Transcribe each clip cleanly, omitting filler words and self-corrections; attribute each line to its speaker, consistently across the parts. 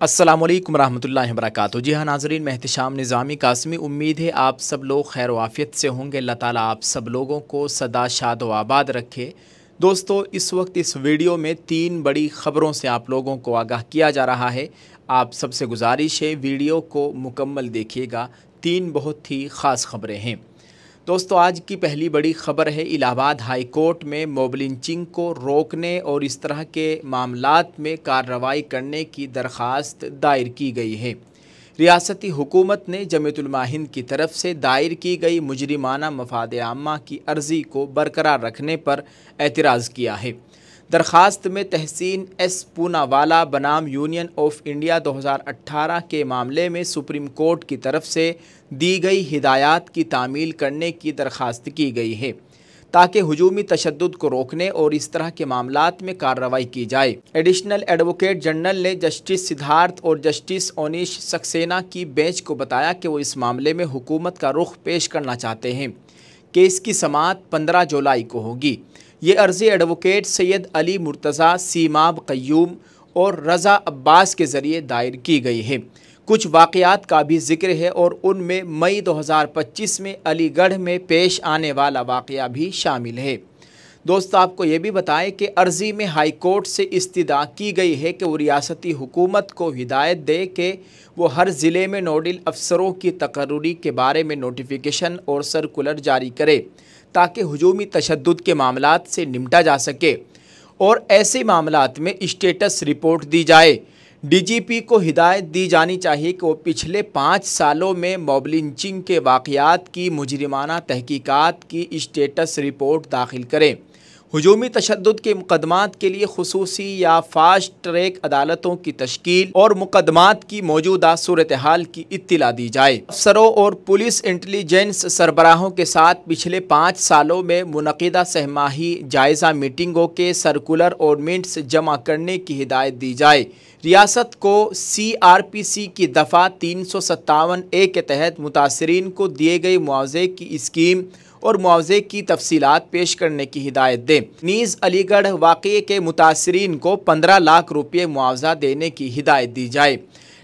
Speaker 1: अस्सलाम वालेकुम रहमतुल्लाहि व बरकातुहू। जी हाँ नाज़रीन, मैं एहतिशाम निज़ामी कासमी। उम्मीद है आप सब लोग खैर वाफ़ियत से होंगे। अल्लाह ताला आप सब लोगों को सदा शाद व आबाद रखे। दोस्तों, इस वक्त इस वीडियो में 3 बड़ी ख़बरों से आप लोगों को आगाह किया जा रहा है। आप सबसे गुजारिश है वीडियो को मुकम्मल देखिएगा। 3 बहुत ही ख़ास ख़बरें हैं। दोस्तों, आज की पहली बड़ी ख़बर है इलाहाबाद हाई कोर्ट में मॉब लिंचिंग को रोकने और इस तरह के मामलात में कार्रवाई करने की दरख्वास्त दायर की गई है। रियासती हुकूमत ने जमीयत उलमा हिंद की तरफ से दायर की गई मुजरिमाना मफाद आम्मा की अर्ज़ी को बरकरार रखने पर एतराज़ किया है। दरख्वास्त में तहसीन एस पूनावाला बनाम यूनियन ऑफ इंडिया 2018 के मामले में सुप्रीम कोर्ट की तरफ से दी गई हिदायत की तामील करने की दरख्वास्त की गई है ताकि हुजूमी तशद्दुद को रोकने और इस तरह के मामलात में कार्रवाई की जाए। एडिशनल एडवोकेट जनरल ने जस्टिस सिद्धार्थ और जस्टिस ओनिश सक्सेना की बेंच को बताया कि वो इस मामले में हुकूमत का रुख पेश करना चाहते हैं। केस की समाअत 15 जुलाई को होगी। ये अर्ज़ी एडवोकेट सैयद अली मुर्तज़ा, सीमाब क़य्यूम और रज़ा अब्बास के ज़रिए दायर की गई है। कुछ वाक़यात का भी ज़िक्र है और उनमें मई 2025 में अलीगढ़ में पेश आने वाला वाक़या भी शामिल है। दोस्तों, आपको ये भी बताएं कि अर्ज़ी में हाई कोर्ट से इस्तिदा की गई है कि वो रियासती हुकूमत को हिदायत दे कि वो हर ज़िले में नोडल अफसरों की तकर्रुरी के बारे में नोटिफिकेशन और सर्कुलर जारी करे ताकि हुजूमी तशद्दुद के मामलात से निपटा जा सके और ऐसे मामलात में स्टेटस रिपोर्ट दी जाए। डीजीपी को हिदायत दी जानी चाहिए कि वो पिछले 5 सालों में मॉब लिंचिंग के वाक़यात की मुजरिमाना तहकीकात की स्टेटस रिपोर्ट दाखिल करें। हुजूमी तशद्दुद के मुकदमात के लिए खुसूसी या फास्ट ट्रैक अदालतों की तश्कील और मुकदमात की मौजूदा सूरत हाल की इत्तिला दी जाए। अफसरों और पुलिस इंटेलिजेंस सरबराहों के साथ पिछले 5 सालों में मुनक़िदा सहमाही जायज़ा मीटिंगों के सर्कुलर और मिनट्स जमा करने की हिदायत दी जाए। रियासत को CRPC की दफ़ा 357A के तहत मुतासरीन को दिए गए मुआवजे की स्कीम और मुआवजे की तफसीलात पेश करने की हिदायत दें। नीज़ अलीगढ़ वाक़ये के मुतासरीन को 15 लाख रुपये मुआवजा देने की हिदायत दी जाए।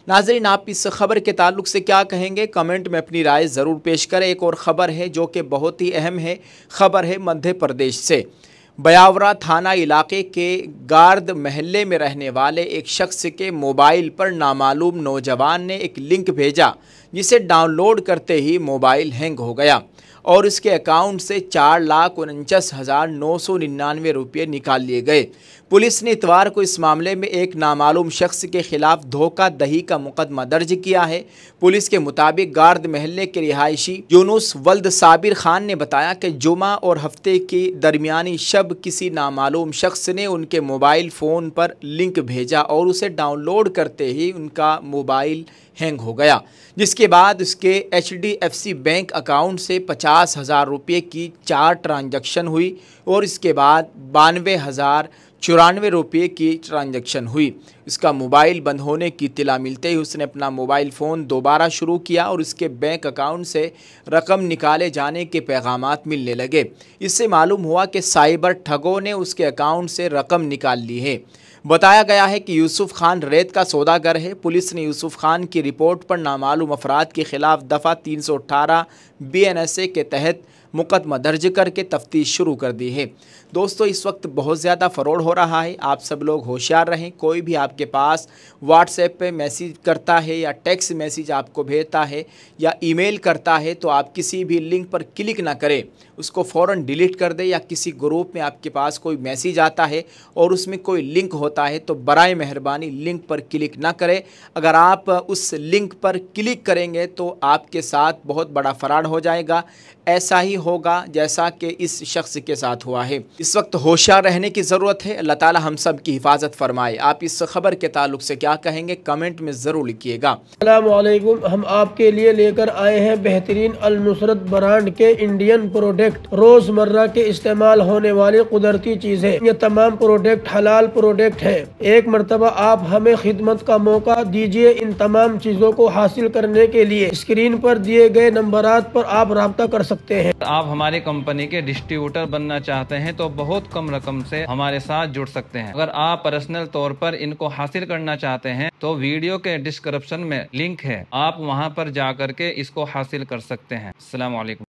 Speaker 1: नाज़रीन, आप इस खबर के ताल्लुक़ से क्या कहेंगे? कमेंट में अपनी राय ज़रूर पेश करें। एक और ख़बर है जो कि बहुत ही अहम है। ख़बर है मध्य प्रदेश से। बयावरा थाना इलाके के गार्द महल्ले में रहने वाले एक शख्स के मोबाइल पर नामालूम नौजवान ने एक लिंक भेजा जिसे डाउनलोड करते ही मोबाइल हैंग हो गया और उसके अकाउंट से 4,49,999 रुपये निकाल लिए गए। पुलिस ने इतवार को इस मामले में एक नामालूम शख्स के खिलाफ धोखाधड़ी का मुकदमा दर्ज किया है। पुलिस के मुताबिक गार्द महल्ले के रिहायशी यूनुस वल्द साबिर खान ने बताया कि जुमा और हफ्ते की दरमियानी शब किसी नामालूम शख्स ने उनके मोबाइल फ़ोन पर लिंक भेजा और उसे डाउनलोड करते ही उनका मोबाइल हैंग हो गया, जिसके बाद उसके HDFC बैंक अकाउंट से 50,000 रुपये की 4 ट्रांजैक्शन हुई और इसके बाद 92,094 रुपये की ट्रांजैक्शन हुई। इसका मोबाइल बंद होने की इत्तला मिलते ही उसने अपना मोबाइल फ़ोन दोबारा शुरू किया और उसके बैंक अकाउंट से रकम निकाले जाने के पैगामात मिलने लगे। इससे मालूम हुआ कि साइबर ठगों ने उसके अकाउंट से रकम निकाल ली है। बताया गया है कि यूसुफ खान रेत का सौदागर है। पुलिस ने यूसुफ खान की रिपोर्ट पर नामालूम अफराद के खिलाफ दफ़ा 318 BNSA के तहत मुकदमा दर्ज करके तफ्तीश शुरू कर दी है। दोस्तों, इस वक्त बहुत ज़्यादा फ़रौड हो रहा है। आप सब लोग होशियार रहें। कोई भी आपके पास व्हाट्सएप पे मैसेज करता है या टेक्स्ट मैसेज आपको भेजता है या ईमेल करता है तो आप किसी भी लिंक पर क्लिक ना करें, उसको फ़ौरन डिलीट कर दें। या किसी ग्रुप में आपके पास कोई मैसेज आता है और उसमें कोई लिंक होता है तो बराए मेहरबानी लिंक पर क्लिक ना करें। अगर आप उस लिंक पर क्लिक करेंगे तो आपके साथ बहुत बड़ा फ़रॉड हो जाएगा। ऐसा ही होगा जैसा कि इस शख्स के साथ हुआ है। इस वक्त होशियार रहने की ज़रूरत है। अल्लाह ताला हम सब की हिफाजत फरमाए। आप इस खबर के ताल्लुक से क्या कहेंगे? कमेंट में ज़रूर लिखिएगा।
Speaker 2: अस्सलाम वालेकुम। हम आपके लिए लेकर आए हैं बेहतरीन अल नुसरत ब्रांड के इंडियन प्रोडक्ट। रोज़मर्रा के इस्तेमाल होने वाली कुदरती चीज़ें। ये तमाम प्रोडक्ट हलाल प्रोडक्ट है। एक मरतबा आप हमें खिदमत का मौका दीजिए। इन तमाम चीज़ों को हासिल करने के लिए स्क्रीन पर दिए गए नंबरात पर आप राब्ता कर सकते हैं।
Speaker 3: आप हमारी कंपनी के डिस्ट्रीब्यूटर बनना चाहते हैं तो बहुत कम रकम से हमारे साथ जुड़ सकते हैं। अगर आप पर्सनल तौर पर इनको हासिल करना चाहते हैं तो वीडियो के डिस्क्रिप्शन में लिंक है, आप वहां पर जाकर के इसको हासिल कर सकते हैं। अस्सलाम वालेकुम।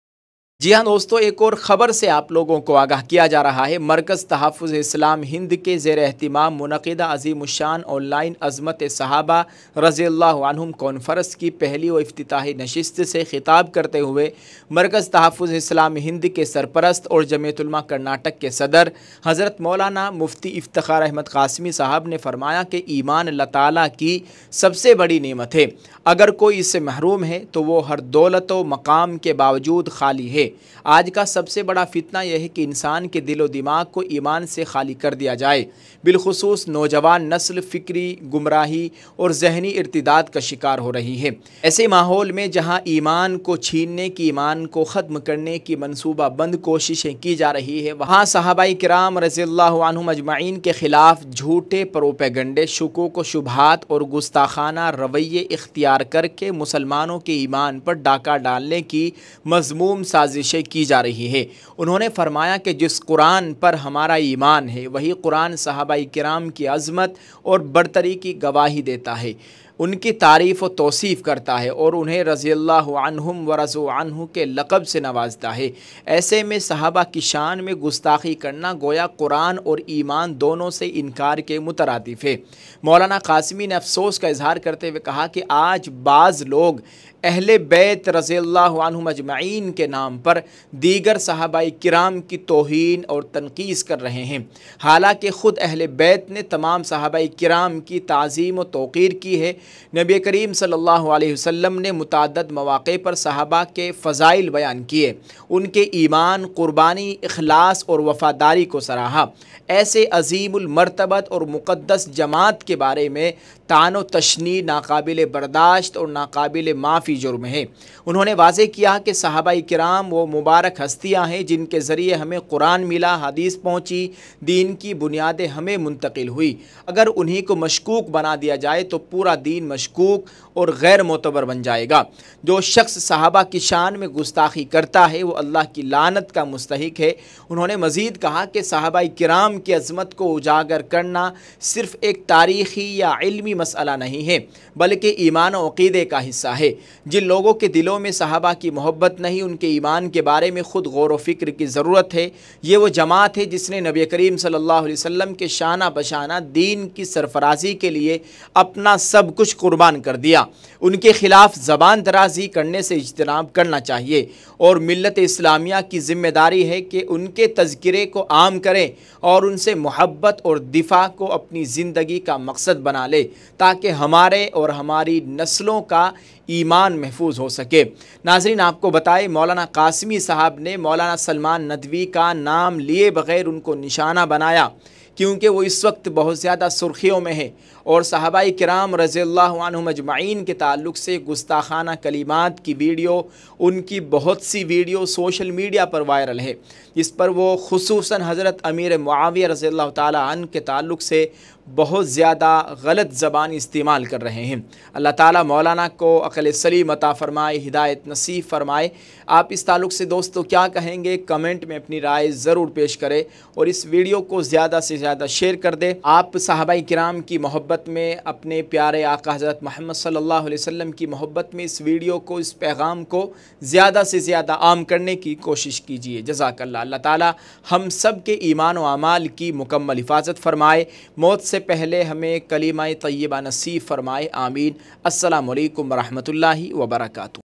Speaker 1: जी हाँ दोस्तों, एक और ख़बर से आप लोगों को आगाह किया जा रहा है। मरकज़ तहफ़्फ़ुज़ इस्लाम हिंद के ज़ेर एहतिमाम मुनक़िदा अज़ीमुश्शान ऑनलाइन अज़मत सहाबा रज़ियल्लाहु अन्हुम कॉन्फ्रेंस की पहली व इफ्तिताही नशिस्त से ख़िताब करते हुए मरकज़ तहफ़्फ़ुज़ इस्लाम हिंद के सरपरस्त और जमीयत उलमा कर्नाटक के सदर हज़रत मौलाना मुफ्ती इफ्तिख़ार अहमद क़ासिमी साहब ने फ़रमाया कि ईमान अल्लाह ताला की सबसे बड़ी नेमत है। अगर कोई इससे महरूम है तो वो हर दौलत व मकाम के बावजूद खाली है। आज का सबसे बड़ा फितना यह है कि इंसान के दिलो दिमाग को ईमान से खाली कर दिया जाए। बिलखुसूस नौजवान नस्ल फ़िक्री गुमराही और जहनी इर्तिदाद का शिकार हो रही है। ऐसे माहौल में जहाँ ईमान को छीनने की, ईमान को ख़त्म करने की मनसूबा बंद कोशिशें की जा रही है, वहाँ सहाबाए किराम रज़ियल्लाहु अन्हुम अजमाइन के ख़िलाफ़ झूठे प्रोपेगंडे, शुकूक व शुबहात और गुस्ताखाना रवैये इख्तियार करके मुसलमानों के ईमान पर डाका डालने की मज़मूम साजिशें की जा रही है। उन्होंने फरमाया कि जिस कुरान पर हमारा ईमान है वही कुरान सहाबाए किराम की अज़मत और बरतरी की गवाही देता है, उनकी तारीफ़ व तौसीफ़ करता है और उन्हें रज़ियल्लाहु अन्हुम व रज़ू अन्हु के लक़ब से नवाजता है। ऐसे में सहाबा की शान में गुस्ताखी करना गोया कुरान और ईमान दोनों से इनकार के मुतरादिफ़ है। मौलाना क़ासिमी ने अफसोस का इजहार करते हुए कहा कि आज बाज़ लोग अहले बैत रज़ियल्लाहु अन्हुम अजमाइन के नाम पर दीगर सहाबाए किराम की तौहीन और तनक़ीस कर रहे हैं। हालांकि ख़ुद अहले बैत ने तमाम सहाबाए किराम की ताज़ीम व तौक़ीर की है। नबी करीम सल्लल्लाहु अलैहि वसल्लम ने मुतअद्दिद मौक़े पर सहाबा के फ़ज़ाइल बयान किए, उनके ईमान, क़ुरबानी, इखलास और वफ़ादारी को सराहा। ऐसे अज़ीमुल मर्तबत और मुक़द्दस जमात के बारे में तानो तशनी नाकाबिल बर्दाश्त और नाकाबिल माफ़ी जुर्म है। उन्होंने वाज़ेह किया कि सहाबाए किराम वो मुबारक हस्तियाँ हैं जिनके ज़रिए हमें कुरान मिला, हदीस पहुँची, दीन की बुनियादें हमें मुंतकिल हुई। अगर उन्हीं को मशकूक बना दिया जाए तो पूरा दीन मशकूक और गैर मोतबर बन जाएगा। जो शख्स सहाबा की शान में गुस्ताखी करता है वो अल्लाह की लानत का मुस्तहिक है। उन्होंने मज़ीद कहा कि सहाबाए किराम की अज़मत को उजागर करना सिर्फ़ एक तारीख़ी या इल्मी मसला नहीं है बल्कि ईमान व अक़ीदे का हिस्सा है। जिन लोगों के दिलों में सहाबा की मोहब्बत नहीं, उनके ईमान के बारे में ख़ुद गौर व फ़िक्र की ज़रूरत है। ये वो जमात है जिसने नबी करीम सल्लल्लाहु अलैहि वसल्लम के शाना बशाना दीन की सरफराजी के लिए अपना सब कुछ कुर्बान कर दिया। उनके ख़िलाफ़ ज़बान दराज़ी करने से इज्तनाब करना चाहिए और मिल्लत इस्लामिया की ज़िम्मेदारी है कि उनके तज़किरे को आम करें और उनसे मोहब्बत और दिफ़ा को अपनी ज़िंदगी का मकसद बना ले ताकि हमारे और हमारी नस्लों का ईमान महफूज हो सके। नाज़रीन, आपको बताएं मौलाना क़ासिमी साहब ने मौलाना सलमान नदवी का नाम लिए बग़ैर उनको निशाना बनाया क्योंकि वो इस वक्त बहुत ज़्यादा सुर्खियों में है और सहाबाए किराम रज़ियल्लाहु अन्हुम अजमाइन के ताल्लुक़ से गुस्ताखाना कलिमात की वीडियो, उनकी बहुत सी वीडियो सोशल मीडिया पर वायरल है, जिस पर वो खुसूसन हज़रत अमीर मुआविया रज़ियल्लाहु ताला अन्हु के ताल्लुक़ से बहुत ज़्यादा गलत ज़बान इस्तेमाल कर रहे हैं। अल्लाह ताला मौलाना को अक़ल सलीम अता फ़रमाए, हिदायत नसीब फ़रमाए। आप इस ताल्लुक़ से दोस्तों क्या कहेंगे, कमेंट में अपनी राय ज़रूर पेश करें और इस वीडियो को ज़्यादा से ज़्यादा शेयर कर दें। आप सहाबाए किराम की मोहब्बत में, अपने प्यारे आका हज़रत मोहम्मद सल्लल्लाहु अलैहि वसल्लम की मोहब्बत में इस वीडियो को, इस पैगाम को ज़्यादा से ज़्यादा आम करने की कोशिश कीजिए। जज़ाकल्लाह। अल्लाह ताला हम सब के ईमान व अमाल की मुकम्मल हिफाजत फ़रमाए, मौत से पहले हमें कलीमा तय्यबा नसीब फ़रमाए। आमीन। अस्सलामु अलैकुम व रहमतुल्लाहि व बरकातुहू।